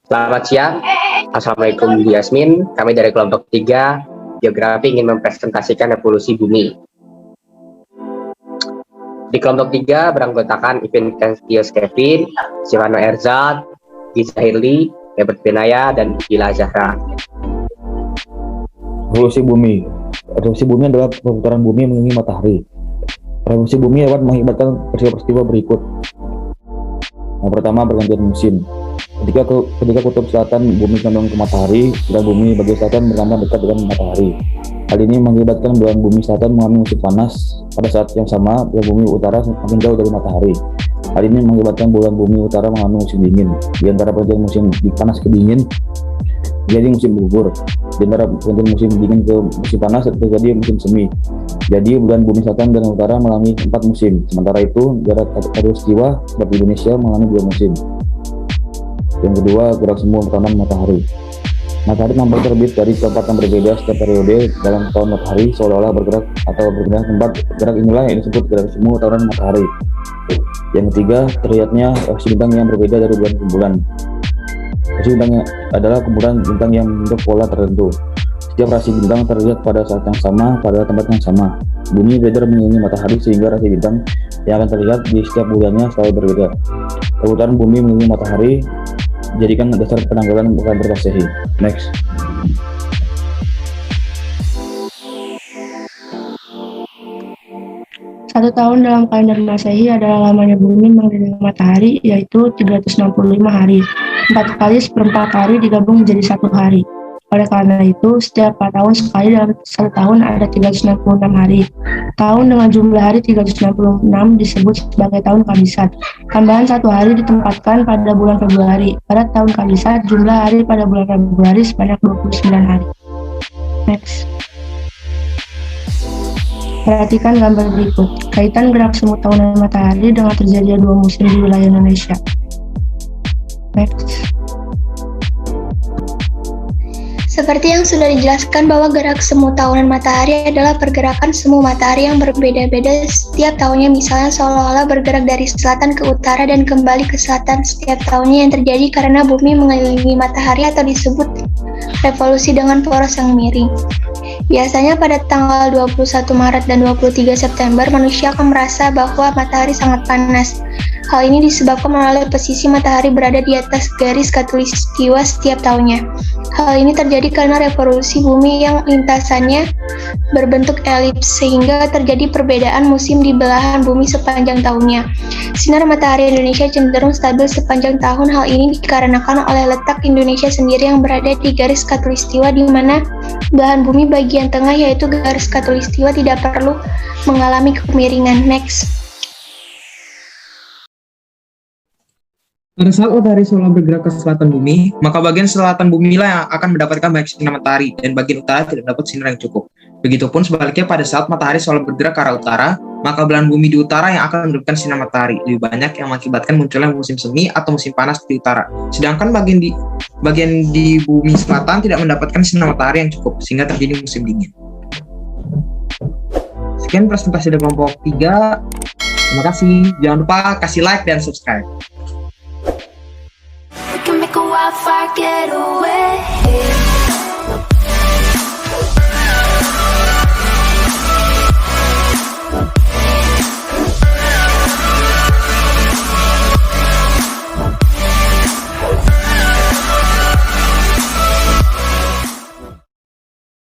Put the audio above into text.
Selamat siang. Assalamualaikum Bu Yasmin. Kami dari kelompok 3 Geografi ingin mempresentasikan evolusi bumi. Di kelompok 3 beranggotakan Ivin Kenstius Kevin, Silvano Erzat, Giza Hirli, Herbert Benaya, dan Gila Zahra. Revolusi bumi. Revolusi bumi adalah perputaran bumi mengelilingi matahari. Revolusi bumi dapat mengakibatkan peristiwa-peristiwa berikut. Yang pertama, pergantian musim. Ketika kutub selatan bumi condong ke matahari, dan bumi bagian selatan bertambah dekat dengan matahari. Hal ini mengakibatkan belahan bumi selatan mengalami musim panas. Pada saat yang sama, belahan bumi utara semakin jauh dari matahari. Hal ini mengakibatkan belahan bumi utara mengalami musim dingin. Di antara pergantian musim panas ke dingin, jadi musim gugur. Di antara pergantian musim dingin ke musim panas terjadi musim semi. Jadi belahan bumi selatan dan utara mengalami 4 musim. Sementara itu, jarak khatulistiwa seperti Indonesia mengalami 2 musim. Yang kedua, gerak semu tahunan matahari. Matahari nampak terbit dari tempat yang berbeda setiap periode dalam tahun matahari, seolah-olah bergerak atau berpindah tempat. Gerak inilah yang disebut gerak semu tahunan matahari. Yang ketiga, terlihatnya rasi bintang yang berbeda dari bulan ke bulan. Rasi bintang adalah kumpulan bintang yang membentuk pola tertentu. Setiap rasi bintang terlihat pada saat yang sama pada tempat yang sama. Bumi beredar mengelilingi matahari sehingga rasi bintang yang akan terlihat di setiap bulannya selalu berbeda. Perputaran bumi mengelilingi matahari jadikan dasar penanggalan kalender Masehi. Next. Satu tahun dalam kalender Masehi adalah lamanya bumi mengelilingi matahari, yaitu 365 hari. 4 kali seperempat hari digabung menjadi 1 hari. Oleh karena itu, setiap 4 tahun sekali dalam 1 tahun ada 366 hari. Tahun dengan jumlah hari 366 disebut sebagai tahun kabisat. Tambahan 1 hari ditempatkan pada bulan Februari. Pada tahun kabisat, jumlah hari pada bulan Februari sebanyak 29 hari. Next. Perhatikan gambar berikut. Kaitan gerak semu tahunan matahari dengan terjadinya 2 musim di wilayah Indonesia. Next. Seperti yang sudah dijelaskan bahwa gerak semu tahunan matahari adalah pergerakan semu matahari yang berbeda-beda setiap tahunnya, misalnya seolah-olah bergerak dari selatan ke utara dan kembali ke selatan setiap tahunnya yang terjadi karena bumi mengelilingi matahari atau disebut revolusi dengan poros yang miring. Biasanya pada tanggal 21 Maret dan 23 September manusia akan merasa bahwa matahari sangat panas. Hal ini disebabkan oleh posisi matahari berada di atas garis khatulistiwa setiap tahunnya. Hal ini terjadi karena revolusi bumi yang lintasannya berbentuk elips, sehingga terjadi perbedaan musim di belahan bumi sepanjang tahunnya. Sinar matahari Indonesia cenderung stabil sepanjang tahun. Hal ini dikarenakan oleh letak Indonesia sendiri yang berada di garis khatulistiwa, di mana belahan bumi bagian tengah, yaitu garis khatulistiwa, tidak perlu mengalami kemiringan. Next. Pada saat matahari seolah bergerak ke selatan bumi, maka bagian selatan bumi lah yang akan mendapatkan banyak sinar matahari, dan bagian utara tidak dapat sinar yang cukup. Begitupun sebaliknya, pada saat matahari seolah bergerak ke arah utara, maka belahan bumi di utara yang akan mendapatkan sinar matahari lebih banyak, yang mengakibatkan munculnya musim semi atau musim panas di utara. Sedangkan bagian di bumi selatan tidak mendapatkan sinar matahari yang cukup, sehingga terjadi musim dingin. Sekian presentasi dari kelompok 3. Terima kasih. Jangan lupa kasih like dan subscribe. Make a wildfire get away.